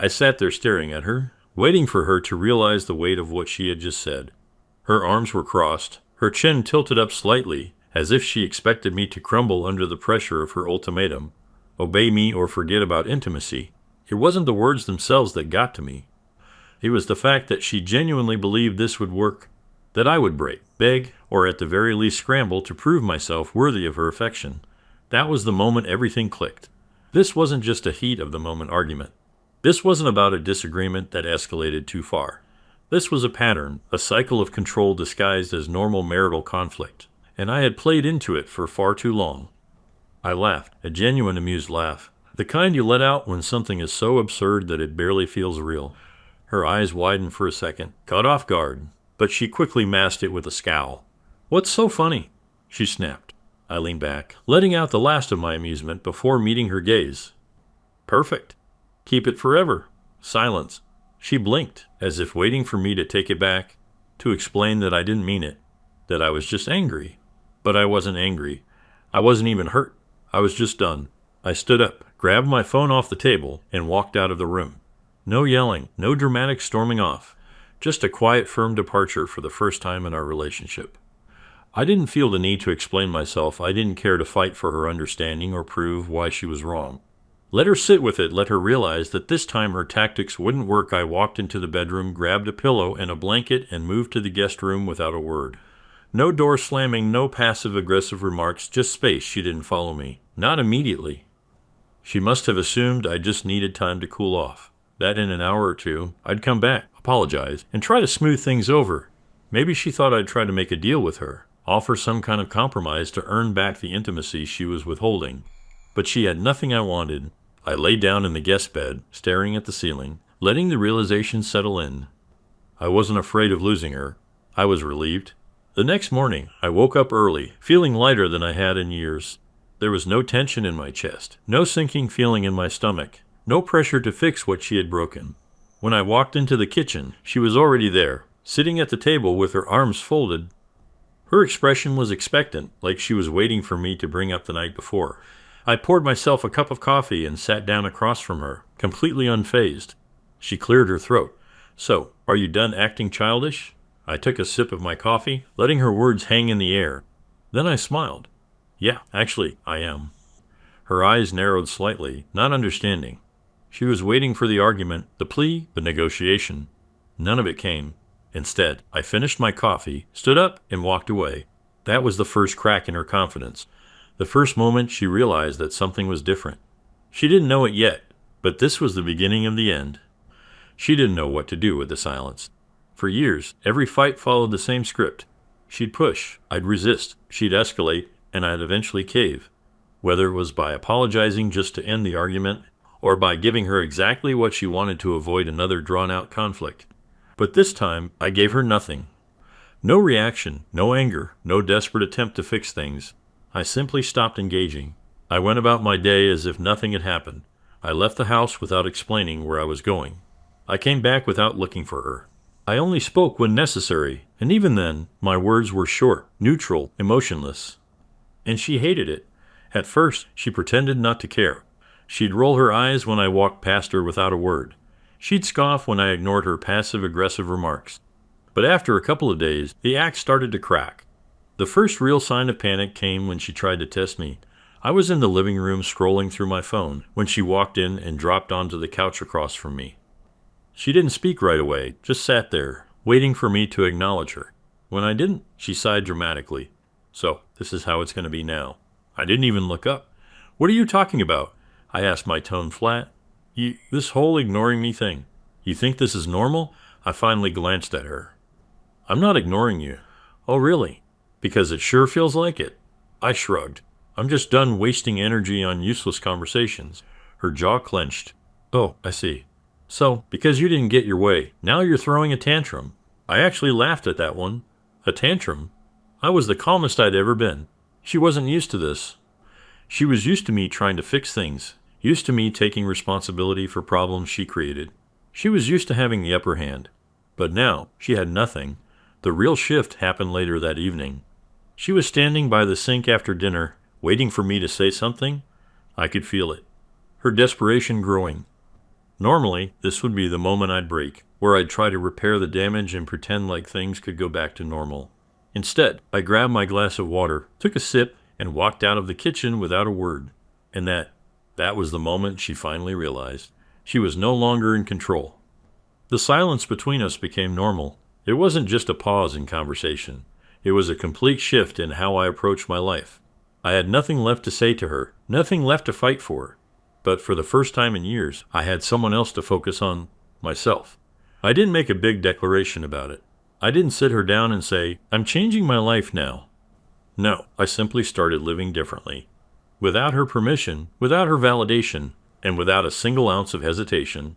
I sat there staring at her, waiting for her to realize the weight of what she had just said. Her arms were crossed, her chin tilted up slightly, as if she expected me to crumble under the pressure of her ultimatum. Obey me or forget about intimacy. It wasn't the words themselves that got to me. It was the fact that she genuinely believed this would work, that I would break, beg, or at the very least scramble to prove myself worthy of her affection. That was the moment everything clicked. This wasn't just a heat of the moment argument. This wasn't about a disagreement that escalated too far. This was a pattern, a cycle of control disguised as normal marital conflict, and I had played into it for far too long. I laughed, a genuine amused laugh, the kind you let out when something is so absurd that it barely feels real. Her eyes widened for a second, caught off guard, but she quickly masked it with a scowl. "What's so funny?" she snapped. I leaned back, letting out the last of my amusement before meeting her gaze. "Perfect. Keep it forever." Silence. She blinked, as if waiting for me to take it back, to explain that I didn't mean it, that I was just angry. But I wasn't angry. I wasn't even hurt. I was just done. I stood up, grabbed my phone off the table, and walked out of the room. No yelling, no dramatic storming off. Just a quiet, firm departure for the first time in our relationship. I didn't feel the need to explain myself. I didn't care to fight for her understanding or prove why she was wrong. Let her sit with it, let her realize that this time her tactics wouldn't work. I walked into the bedroom, grabbed a pillow and a blanket, and moved to the guest room without a word. No door slamming, no passive-aggressive remarks, just space. She didn't follow me. Not immediately. She must have assumed I just needed time to cool off. That in an hour or two, I'd come back, apologize, and try to smooth things over. Maybe she thought I'd try to make a deal with her, offer some kind of compromise to earn back the intimacy she was withholding. But she had nothing I wanted. I lay down in the guest bed, staring at the ceiling, letting the realization settle in. I wasn't afraid of losing her. I was relieved. The next morning, I woke up early, feeling lighter than I had in years. There was no tension in my chest, no sinking feeling in my stomach, no pressure to fix what she had broken. When I walked into the kitchen, she was already there, sitting at the table with her arms folded. Her expression was expectant, like she was waiting for me to bring up the night before. I poured myself a cup of coffee and sat down across from her, completely unfazed. She cleared her throat. "So, are you done acting childish?" I took a sip of my coffee, letting her words hang in the air. Then I smiled. "Yeah, actually, I am." Her eyes narrowed slightly, not understanding. She was waiting for the argument, the plea, the negotiation. None of it came. Instead, I finished my coffee, stood up, and walked away. That was the first crack in her confidence. The first moment she realized that something was different. She didn't know it yet, but this was the beginning of the end. She didn't know what to do with the silence. For years, every fight followed the same script. She'd push, I'd resist, she'd escalate, and I'd eventually cave. Whether it was by apologizing just to end the argument, or by giving her exactly what she wanted to avoid another drawn-out conflict. But this time, I gave her nothing. No reaction, no anger, no desperate attempt to fix things. I simply stopped engaging. I went about my day as if nothing had happened. I left the house without explaining where I was going. I came back without looking for her. I only spoke when necessary, and even then, my words were short, neutral, emotionless. And she hated it. At first, she pretended not to care. She'd roll her eyes when I walked past her without a word. She'd scoff when I ignored her passive-aggressive remarks. But after a couple of days, the act started to crack. The first real sign of panic came when she tried to test me. I was in the living room scrolling through my phone when she walked in and dropped onto the couch across from me. She didn't speak right away, just sat there, waiting for me to acknowledge her. When I didn't, she sighed dramatically. "So, this is how it's going to be now." I didn't even look up. "What are you talking about?" I asked, my tone flat. This whole ignoring me thing. You think this is normal?" I finally glanced at her. "I'm not ignoring you." "Oh, really? Because it sure feels like it." I shrugged. "I'm just done wasting energy on useless conversations." Her jaw clenched. "Oh, I see. So, because you didn't get your way, now you're throwing a tantrum." I actually laughed at that one. A tantrum? I was the calmest I'd ever been. She wasn't used to this. She was used to me trying to fix things, used to me taking responsibility for problems she created. She was used to having the upper hand. But now, she had nothing. The real shift happened later that evening. She was standing by the sink after dinner, waiting for me to say something. I could feel it. Her desperation growing. Normally, this would be the moment I'd break, where I'd try to repair the damage and pretend like things could go back to normal. Instead, I grabbed my glass of water, took a sip, and walked out of the kitchen without a word. And that was the moment she finally realized. She was no longer in control. The silence between us became normal. It wasn't just a pause in conversation. It was a complete shift in how I approached my life. I had nothing left to say to her, nothing left to fight for. But for the first time in years, I had someone else to focus on, myself. I didn't make a big declaration about it. I didn't sit her down and say, "I'm changing my life now." No, I simply started living differently. Without her permission, without her validation, and without a single ounce of hesitation,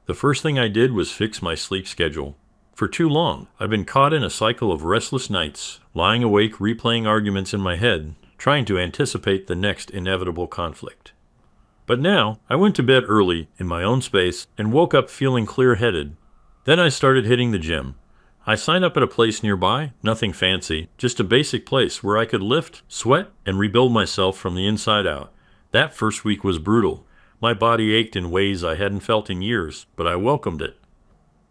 the first thing I did was fix my sleep schedule. For too long, I'd been caught in a cycle of restless nights, lying awake replaying arguments in my head, trying to anticipate the next inevitable conflict. But now, I went to bed early, in my own space, and woke up feeling clear-headed. Then I started hitting the gym. I signed up at a place nearby, nothing fancy, just a basic place where I could lift, sweat, and rebuild myself from the inside out. That first week was brutal. My body ached in ways I hadn't felt in years, but I welcomed it.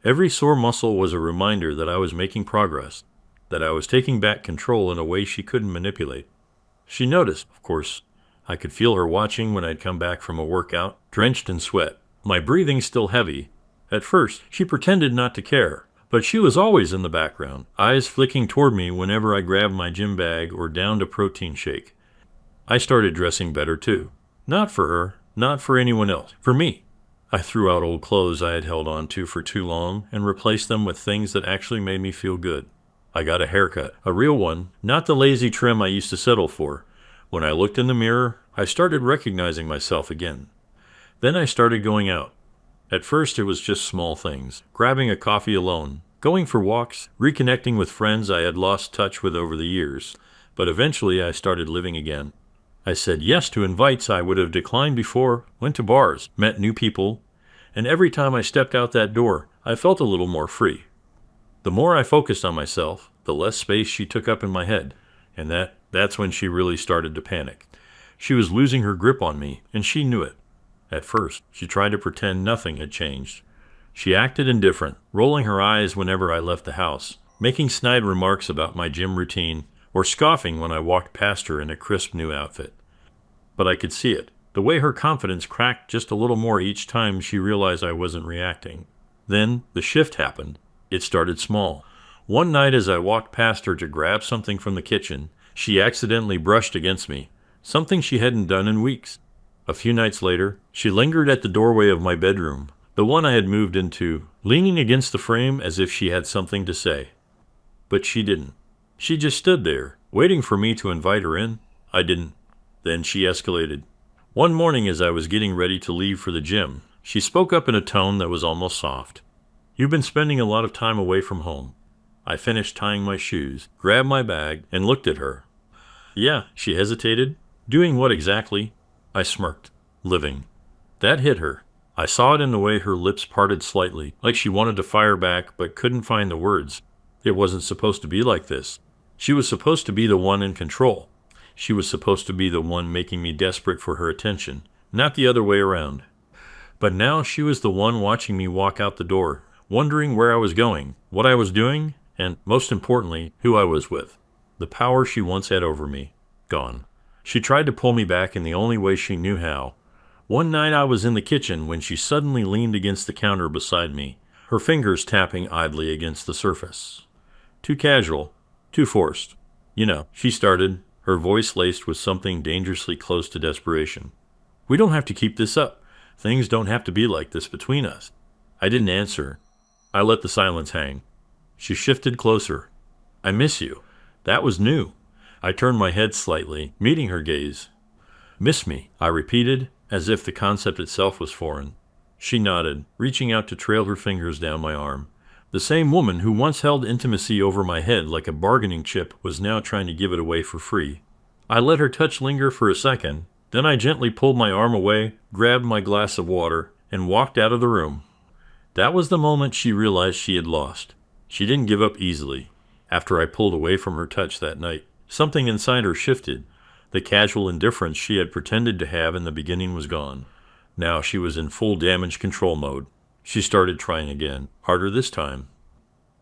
Every sore muscle was a reminder that I was making progress, that I was taking back control in a way she couldn't manipulate. She noticed, of course. I could feel her watching when I'd come back from a workout, drenched in sweat, my breathing still heavy. At first, she pretended not to care, but she was always in the background, eyes flicking toward me whenever I grabbed my gym bag or downed a protein shake. I started dressing better too. Not for her, not for anyone else, for me. I threw out old clothes I had held on to for too long and replaced them with things that actually made me feel good. I got a haircut, a real one, not the lazy trim I used to settle for. When I looked in the mirror, I started recognizing myself again. Then I started going out. At first it was just small things, grabbing a coffee alone, going for walks, reconnecting with friends I had lost touch with over the years. But eventually I started living again. I said yes to invites I would have declined before, went to bars, met new people, and every time I stepped out that door, I felt a little more free. The more I focused on myself, the less space she took up in my head, and that's when she really started to panic. She was losing her grip on me, and she knew it. At first, she tried to pretend nothing had changed. She acted indifferent, rolling her eyes whenever I left the house, making snide remarks about my gym routine, or scoffing when I walked past her in a crisp new outfit. But I could see it, the way her confidence cracked just a little more each time she realized I wasn't reacting. Then, the shift happened. It started small. One night as I walked past her to grab something from the kitchen, she accidentally brushed against me, something she hadn't done in weeks. A few nights later, she lingered at the doorway of my bedroom, the one I had moved into, leaning against the frame as if she had something to say. But she didn't. She just stood there, waiting for me to invite her in. I didn't. Then she escalated. One morning as I was getting ready to leave for the gym, she spoke up in a tone that was almost soft. "You've been spending a lot of time away from home." I finished tying my shoes, grabbed my bag, and looked at her. "Yeah," she hesitated. "Doing what exactly?" I smirked. "Living." That hit her. I saw it in the way her lips parted slightly, like she wanted to fire back but couldn't find the words. It wasn't supposed to be like this. She was supposed to be the one in control. She was supposed to be the one making me desperate for her attention, not the other way around. But now she was the one watching me walk out the door, wondering where I was going, what I was doing, and, most importantly, who I was with. The power she once had over me, gone. She tried to pull me back in the only way she knew how. One night I was in the kitchen when she suddenly leaned against the counter beside me, her fingers tapping idly against the surface. Too casual, too forced. "You know," she started, her voice laced with something dangerously close to desperation. "We don't have to keep this up. Things don't have to be like this between us." I didn't answer. I let the silence hang. She shifted closer. "I miss you." That was new. I turned my head slightly, meeting her gaze. "Miss me," I repeated, as if the concept itself was foreign. She nodded, reaching out to trail her fingers down my arm. The same woman who once held intimacy over my head like a bargaining chip was now trying to give it away for free. I let her touch linger for a second, then I gently pulled my arm away, grabbed my glass of water, and walked out of the room. That was the moment she realized she had lost. She didn't give up easily. After I pulled away from her touch that night, something inside her shifted. The casual indifference she had pretended to have in the beginning was gone. Now she was in full damage control mode. She started trying again, harder this time.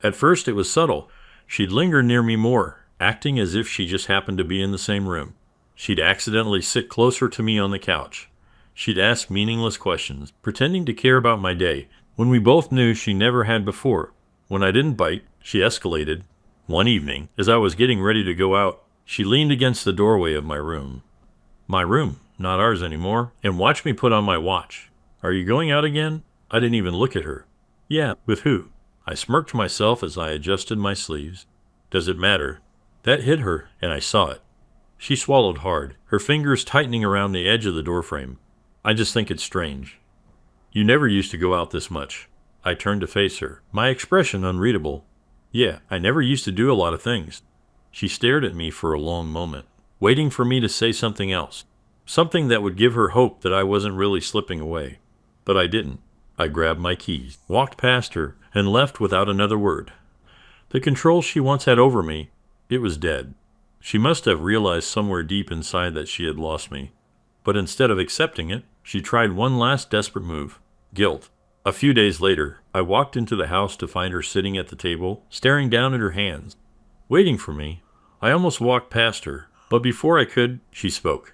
At first it was subtle. She'd linger near me more, acting as if she just happened to be in the same room. She'd accidentally sit closer to me on the couch. She'd ask meaningless questions, pretending to care about my day, when we both knew she never had before. When I didn't bite, she escalated. One evening, as I was getting ready to go out, she leaned against the doorway of my room. My room, not ours anymore, and watched me put on my watch. Are you going out again? I didn't even look at her. Yeah, with who? I smirked to myself as I adjusted my sleeves. Does it matter? That hit her, and I saw it. She swallowed hard, her fingers tightening around the edge of the doorframe. I just think it's strange. You never used to go out this much. I turned to face her, my expression unreadable. Yeah, I never used to do a lot of things. She stared at me for a long moment, waiting for me to say something else. Something that would give her hope that I wasn't really slipping away. But I didn't. I grabbed my keys, walked past her, and left without another word. The control she once had over me, it was dead. She must have realized somewhere deep inside that she had lost me. But instead of accepting it, she tried one last desperate move. Guilt. A few days later, I walked into the house to find her sitting at the table, staring down at her hands, waiting for me. I almost walked past her, but before I could, she spoke.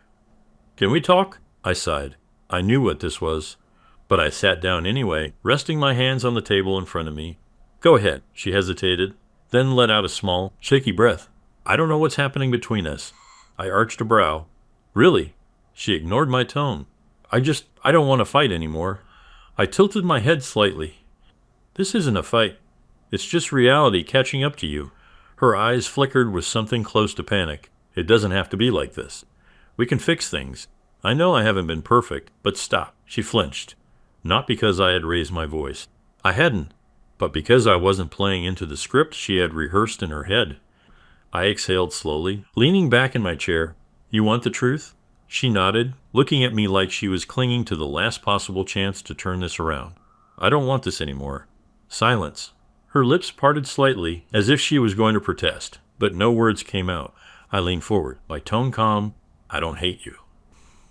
Can we talk? I sighed. I knew what this was, but I sat down anyway, resting my hands on the table in front of me. Go ahead, she hesitated, then let out a small, shaky breath. I don't know what's happening between us. I arched a brow. Really? She ignored my tone. I don't want to fight anymore. I tilted my head slightly. This isn't a fight. It's just reality catching up to you. Her eyes flickered with something close to panic. It doesn't have to be like this. We can fix things. I know I haven't been perfect, but stop. She flinched. Not because I had raised my voice. I hadn't, but because I wasn't playing into the script she had rehearsed in her head. I exhaled slowly, leaning back in my chair. You want the truth? She nodded, looking at me like she was clinging to the last possible chance to turn this around. I don't want this anymore. Silence. Her lips parted slightly, as if she was going to protest, but no words came out. I leaned forward, my tone calm. I don't hate you.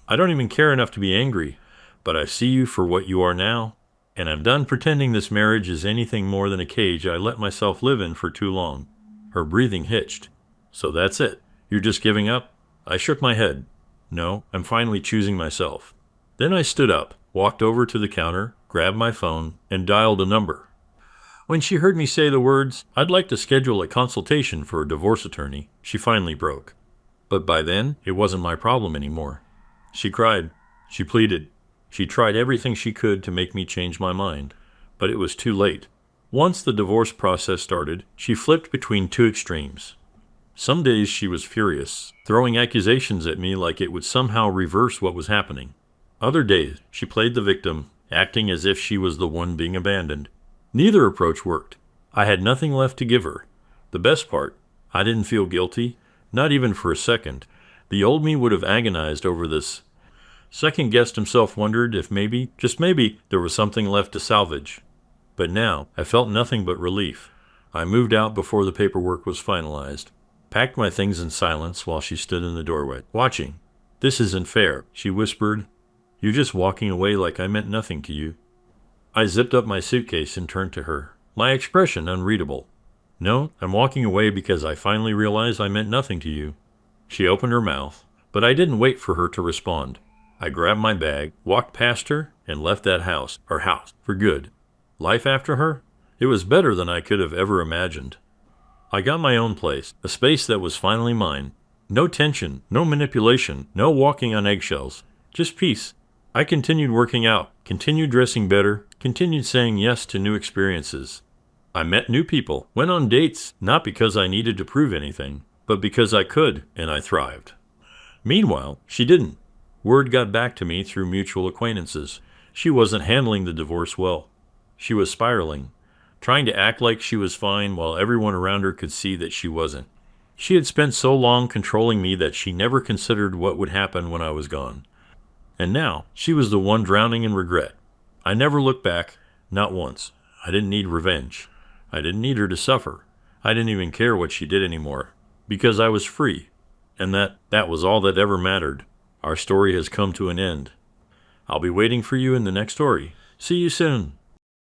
I don't even care enough to be angry, but I see you for what you are now, and I'm done pretending this marriage is anything more than a cage I let myself live in for too long. Her breathing hitched. So that's it. You're just giving up? I shook my head. No, I'm finally choosing myself. Then I stood up, walked over to the counter, grabbed my phone, and dialed a number. When she heard me say the words, I'd like to schedule a consultation for a divorce attorney, she finally broke. But by then, it wasn't my problem anymore. She cried. She pleaded. She tried everything she could to make me change my mind. But it was too late. Once the divorce process started, she flipped between two extremes. Some days she was furious, throwing accusations at me like it would somehow reverse what was happening. Other days, she played the victim, acting as if she was the one being abandoned. Neither approach worked. I had nothing left to give her. The best part, I didn't feel guilty, not even for a second. The old me would have agonized over this. Second-guessed himself, wondered if maybe, just maybe, there was something left to salvage. But now, I felt nothing but relief. I moved out before the paperwork was finalized. Packed my things in silence while she stood in the doorway, watching. This isn't fair, she whispered. You're just walking away like I meant nothing to you. I zipped up my suitcase and turned to her, my expression unreadable. No, I'm walking away because I finally realized I meant nothing to you. She opened her mouth, but I didn't wait for her to respond. I grabbed my bag, walked past her, and left that house, her house, for good. Life after her? It was better than I could have ever imagined. I got my own place, a space that was finally mine. No tension, no manipulation, no walking on eggshells, just peace. I continued working out, continued dressing better, continued saying yes to new experiences. I met new people, went on dates, not because I needed to prove anything, but because I could, and I thrived. Meanwhile, she didn't. Word got back to me through mutual acquaintances. She wasn't handling the divorce well. She was spiraling, trying to act like she was fine while everyone around her could see that she wasn't. She had spent so long controlling me that she never considered what would happen when I was gone. And now, she was the one drowning in regret. I never looked back, not once. I didn't need revenge. I didn't need her to suffer. I didn't even care what she did anymore, because I was free. And that was all that ever mattered. Our story has come to an end. I'll be waiting for you in the next story. See you soon.